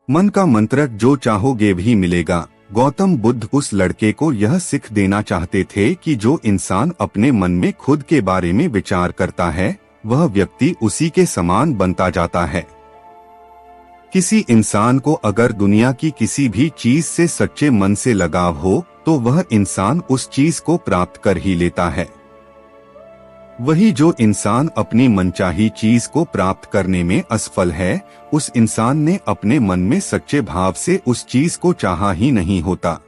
मन का मंत्र जो चाहोगे भी मिलेगा। गौतम बुद्ध उस लड़के को यह सीख देना चाहते थे कि जो इंसान अपने मन में खुद के बारे में विचार करता है वह व्यक्ति उसी के समान बनता जाता है। किसी इंसान को अगर दुनिया की किसी भी चीज से सच्चे मन से लगाव हो तो वह इंसान उस चीज को प्राप्त कर ही लेता है। वही जो इंसान अपनी मनचाही चीज को प्राप्त करने में असफल है, उस इंसान ने अपने मन में सच्चे भाव से उस चीज को चाहा ही नहीं होता।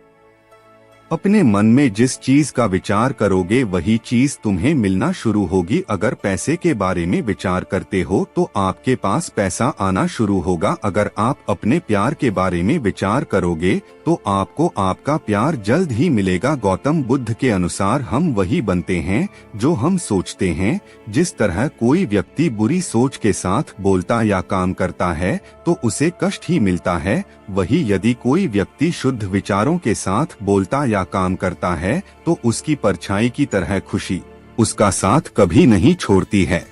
अपने मन में जिस चीज का विचार करोगे वही चीज तुम्हें मिलना शुरू होगी। अगर पैसे के बारे में विचार करते हो तो आपके पास पैसा आना शुरू होगा। अगर आप अपने प्यार के बारे में विचार करोगे तो आपको आपका प्यार जल्द ही मिलेगा। गौतम बुद्ध के अनुसार हम वही बनते हैं जो हम सोचते हैं। जिस तरह कोई व्यक्ति बुरी सोच के साथ बोलता या काम करता है तो उसे कष्ट ही मिलता है, वही यदि कोई व्यक्ति शुद्ध विचारों के साथ बोलता या काम करता है तो उसकी परछाई की तरह खुशी उसका साथ कभी नहीं छोड़ती है।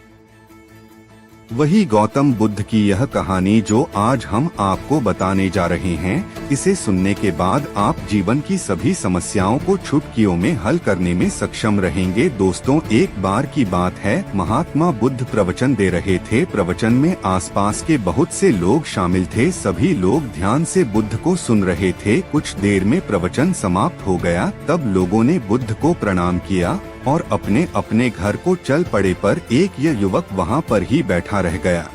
वही गौतम बुद्ध की यह कहानी जो आज हम आपको बताने जा रहे हैं, इसे सुनने के बाद आप जीवन की सभी समस्याओं को चुटकियों में हल करने में सक्षम रहेंगे। दोस्तों, एक बार की बात है, महात्मा बुद्ध प्रवचन दे रहे थे। प्रवचन में आसपास के बहुत से लोग शामिल थे। सभी लोग ध्यान से बुद्ध को सुन रहे थे। कुछ देर में प्रवचन समाप्त हो गया। तब लोगों ने बुद्ध को प्रणाम किया और अपने अपने घर को चल पड़े, पर एक यह युवक वहाँ पर ही बैठा रह गया।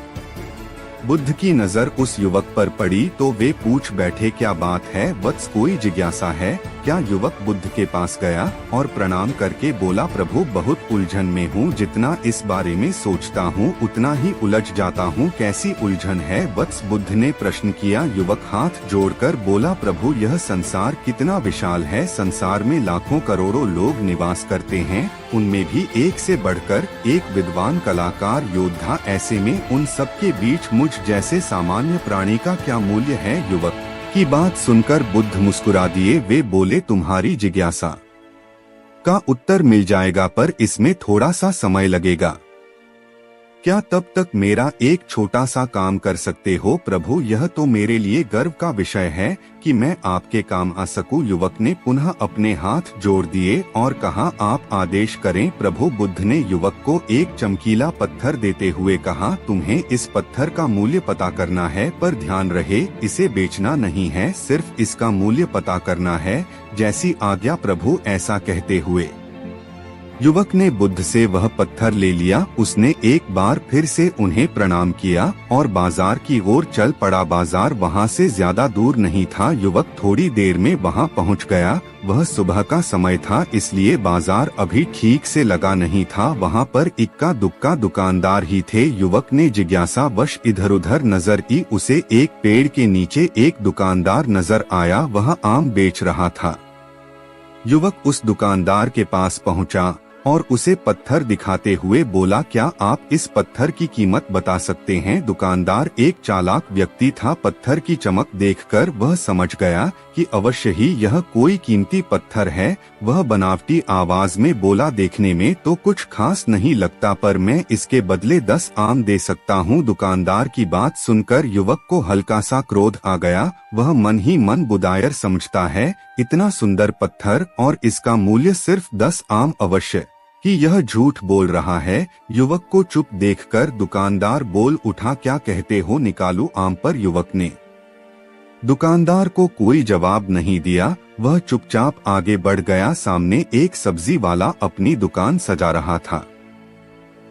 बुद्ध की नजर उस युवक पर पड़ी तो वे पूछ बैठे, क्या बात है वत्स, कोई जिज्ञासा है क्या? युवक बुद्ध के पास गया और प्रणाम करके बोला, प्रभु बहुत उलझन में हूँ। जितना इस बारे में सोचता हूँ उतना ही उलझ जाता हूँ। कैसी उलझन है वत्स? बुद्ध ने प्रश्न किया। युवक हाथ जोड़कर बोला, प्रभु यह संसार कितना विशाल है। संसार में लाखों करोड़ों लोग निवास करते हैं, उनमें भी एक से बढ़कर एक विद्वान, कलाकार, योद्धा। ऐसे में उन सब के बीच मुझ जैसे सामान्य प्राणी का क्या मूल्य है? युवक की बात सुनकर बुद्ध मुस्कुरा दिए। वे बोले, तुम्हारी जिज्ञासा का उत्तर मिल जाएगा, पर इसमें थोड़ा सा समय लगेगा। क्या तब तक मेरा एक छोटा सा काम कर सकते हो? प्रभु यह तो मेरे लिए गर्व का विषय है कि मैं आपके काम आ सकूं। युवक ने पुनः अपने हाथ जोड़ दिए और कहा, आप आदेश करें प्रभु। बुद्ध ने युवक को एक चमकीला पत्थर देते हुए कहा, तुम्हें इस पत्थर का मूल्य पता करना है, पर ध्यान रहे इसे बेचना नहीं है, सिर्फ इसका मूल्य पता करना है। जैसी आज्ञा प्रभु। ऐसा कहते हुए युवक ने बुद्ध से वह पत्थर ले लिया। उसने एक बार फिर से उन्हें प्रणाम किया और बाजार की ओर चल पड़ा। बाजार वहां से ज्यादा दूर नहीं था। युवक थोड़ी देर में वहां पहुंच गया। वह सुबह का समय था, इसलिए बाजार अभी ठीक से लगा नहीं था। वहां पर इक्का दुक्का दुकानदार ही थे। युवक ने जिज्ञासावश इधर-उधर नजर की। उसे एक पेड़ के नीचे एक दुकानदार नजर आया, वह आम बेच रहा था। युवक उस दुकानदार के पास पहुंचा और उसे पत्थर दिखाते हुए बोला, क्या आप इस पत्थर की कीमत बता सकते हैं? दुकानदार एक चालाक व्यक्ति था। पत्थर की चमक देखकर वह समझ गया कि अवश्य ही यह कोई कीमती पत्थर है। वह बनावटी आवाज में बोला, देखने में तो कुछ खास नहीं लगता, पर मैं इसके बदले 10 आम दे सकता हूँ। दुकानदार की बात सुनकर युवक को हल्का सा क्रोध आ गया। वह मन ही मन बुदायर समझता है, इतना सुंदर पत्थर और इसका मूल्य सिर्फ 10 आम, अवश्य कि यह झूठ बोल रहा है। युवक को चुप देखकर दुकानदार बोल उठा, क्या कहते हो, निकालूं आम? पर युवक ने दुकानदार को कोई जवाब नहीं दिया। वह चुपचाप आगे बढ़ गया। सामने एक सब्जी वाला अपनी दुकान सजा रहा था।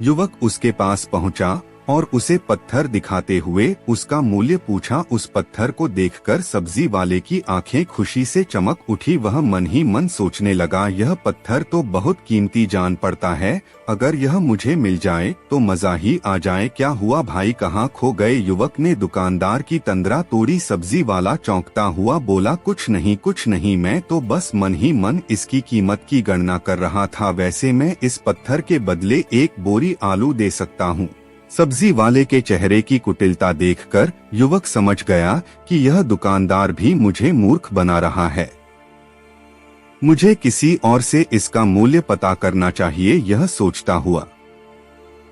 युवक उसके पास पहुंचा और उसे पत्थर दिखाते हुए उसका मूल्य पूछा। उस पत्थर को देखकर सब्जी वाले की आंखें खुशी से चमक उठी। वह मन ही मन सोचने लगा, यह पत्थर तो बहुत कीमती जान पड़ता है। अगर यह मुझे मिल जाए तो मजा ही आ जाए। क्या हुआ भाई, कहाँ खो गए? युवक ने दुकानदार की तंद्रा तोड़ी। सब्जी वाला चौंकता हुआ बोला, कुछ नहीं, मैं तो बस मन ही मन इसकी कीमत की गणना कर रहा था। वैसे मैं इस पत्थर के बदले एक बोरी आलू दे सकता हूँ। सब्जी वाले के चेहरे की कुटिलता देखकर युवक समझ गया कि यह दुकानदार भी मुझे मूर्ख बना रहा है। मुझे किसी और से इसका मूल्य पता करना चाहिए, यह सोचता हुआ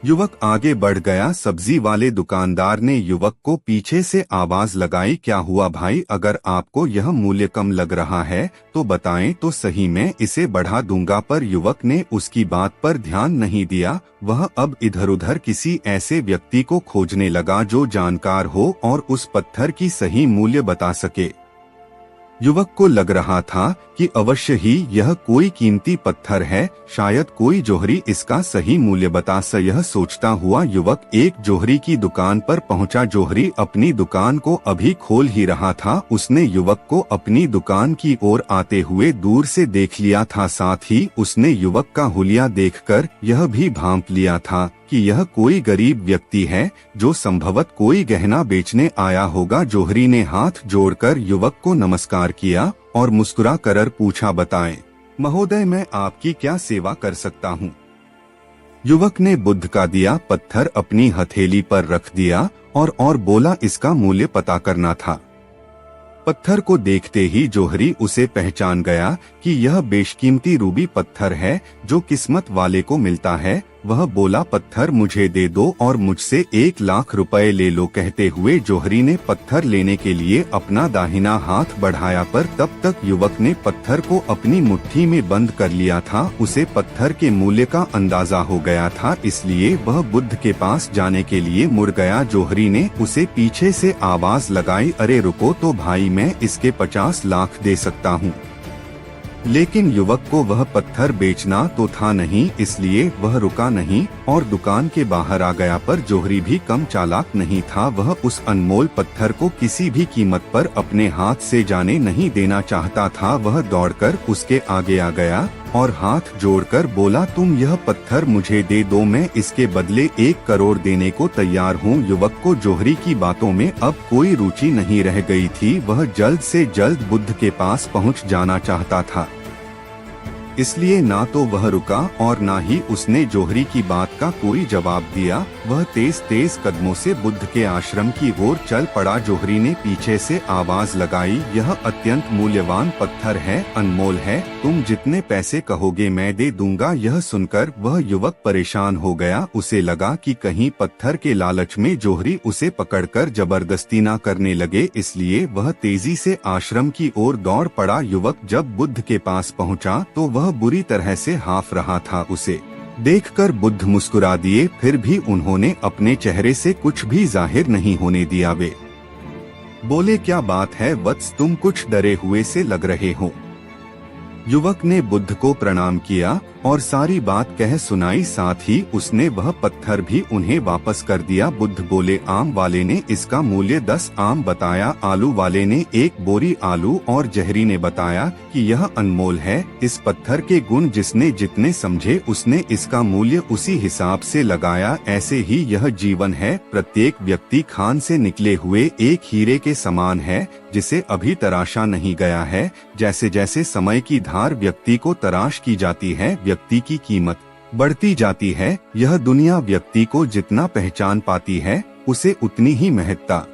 युवक आगे बढ़ गया। सब्जी वाले दुकानदार ने युवक को पीछे से आवाज लगाई, क्या हुआ भाई, अगर आपको यह मूल्य कम लग रहा है तो बताएं तो सही, मैं इसे बढ़ा दूंगा। पर युवक ने उसकी बात पर ध्यान नहीं दिया। वह अब इधर उधर किसी ऐसे व्यक्ति को खोजने लगा जो जानकार हो और उस पत्थर की सही मूल्य बता सके। युवक को लग रहा था कि अवश्य ही यह कोई कीमती पत्थर है, शायद कोई जोहरी इसका सही मूल्य बता स। यह सोचता हुआ युवक एक जोहरी की दुकान पर पहुंचा। जोहरी अपनी दुकान को अभी खोल ही रहा था। उसने युवक को अपनी दुकान की ओर आते हुए दूर से देख लिया था। साथ ही उसने युवक का हुलिया देखकर यह भी भांप लिया था कि यह कोई गरीब व्यक्ति है जो संभवत कोई गहना बेचने आया होगा। जोहरी ने हाथ जोड़कर युवक को नमस्कार किया और मुस्कुरा कर पूछा, बताएं महोदय, मैं आपकी क्या सेवा कर सकता हूँ। युवक ने बुद्ध का दिया पत्थर अपनी हथेली पर रख दिया और बोला, इसका मूल्य पता करना था। पत्थर को देखते ही जोहरी उसे पहचान गया कि यह बेशकीमती रूबी पत्थर है जो किस्मत वाले को मिलता है। वह बोला, पत्थर मुझे दे दो और मुझसे 1 लाख रुपए ले लो। कहते हुए जोहरी ने पत्थर लेने के लिए अपना दाहिना हाथ बढ़ाया, पर तब तक युवक ने पत्थर को अपनी मुट्ठी में बंद कर लिया था। उसे पत्थर के मूल्य का अंदाजा हो गया था, इसलिए वह बुद्ध के पास जाने के लिए मुड़ गया। जोहरी ने उसे पीछे से आवाज लगाई, अरे रुको तो भाई, मैं इसके 50 लाख दे सकता हूँ। लेकिन युवक को वह पत्थर बेचना तो था नहीं, इसलिए वह रुका नहीं और दुकान के बाहर आ गया। पर जोहरी भी कम चालाक नहीं था। वह उस अनमोल पत्थर को किसी भी कीमत पर अपने हाथ से जाने नहीं देना चाहता था। वह दौड़कर उसके आगे आ गया और हाथ जोड़कर बोला, तुम यह पत्थर मुझे दे दो, मैं इसके बदले 1 करोड़ देने को तैयार हूँ। युवक को जोहरी की बातों में अब कोई रुचि नहीं रह गई थी। वह जल्द से जल्द बुद्ध के पास पहुँच जाना चाहता था, इसलिए ना तो वह रुका और ना ही उसने जोहरी की बात का कोई जवाब दिया। वह तेज तेज कदमों से बुद्ध के आश्रम की ओर चल पड़ा। जोहरी ने पीछे से आवाज लगाई, यह अत्यंत मूल्यवान पत्थर है, अनमोल है, तुम जितने पैसे कहोगे मैं दे दूंगा। यह सुनकर वह युवक परेशान हो गया। उसे लगा कि कहीं पत्थर के लालच में जोहरी उसे पकड़कर जबरदस्ती ना करने लगे, इसलिए वह तेजी से आश्रम की ओर दौड़ पड़ा। युवक जब बुद्ध के पास पहुंचा तो वह बुरी तरह से हाफ रहा था। उसे देखकर बुद्ध मुस्कुरा दिए, फिर भी उन्होंने अपने चेहरे से कुछ भी जाहिर नहीं होने दिया। वे बोले, क्या बात है वत्स, तुम कुछ डरे हुए से लग रहे हो। युवक ने बुद्ध को प्रणाम किया और सारी बात कह सुनाई। साथ ही उसने वह पत्थर भी उन्हें वापस कर दिया। बुद्ध बोले, आम वाले ने इसका मूल्य 10 आम बताया, आलू वाले ने 1 बोरी आलू और जहरी ने बताया कि यह अनमोल है। इस पत्थर के गुण जिसने जितने समझे उसने इसका मूल्य उसी हिसाब से लगाया। ऐसे ही यह जीवन है, प्रत्येक व्यक्ति खान से निकले हुए एक हीरे के समान है जिसे अभी तराशा नहीं गया है। जैसे जैसे समय की धार व्यक्ति को तराश की जाती है, व्यक्ति की कीमत बढ़ती जाती है। यह दुनिया व्यक्ति को जितना पहचान पाती है उसे उतनी ही महत्ता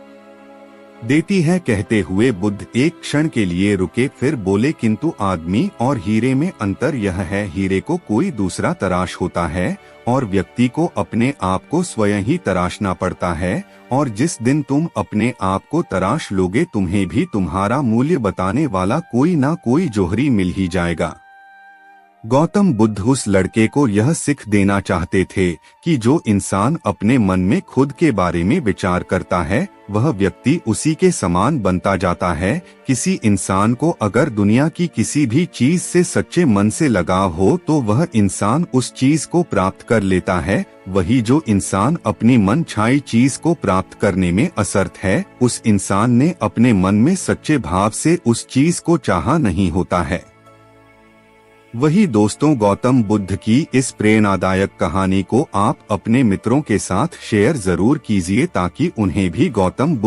देती है। कहते हुए बुद्ध एक क्षण के लिए रुके, फिर बोले, किंतु आदमी और हीरे में अंतर यह है, हीरे को कोई दूसरा तराश होता है और व्यक्ति को अपने आप को स्वयं ही तराशना पड़ता है। और जिस दिन तुम अपने आप को तराश लोगे तुम्हें भी तुम्हारा मूल्य बताने वाला कोई ना कोई जोहरी मिल ही जाएगा। गौतम बुद्ध उस लड़के को यह सिख देना चाहते थे कि जो इंसान अपने मन में खुद के बारे में विचार करता है वह व्यक्ति उसी के समान बनता जाता है। किसी इंसान को अगर दुनिया की किसी भी चीज से सच्चे मन से लगाव हो तो वह इंसान उस चीज को प्राप्त कर लेता है। वही जो इंसान अपनी मन छाई चीज को प्राप्त करने में असमर्थ है, उस इंसान ने अपने मन में सच्चे भाव से उस चीज को चाहा नहीं होता है। वही दोस्तों, गौतम बुद्ध की इस प्रेरणादायक कहानी को आप अपने मित्रों के साथ शेयर जरूर कीजिए ताकि उन्हें भी गौतम बुद्ध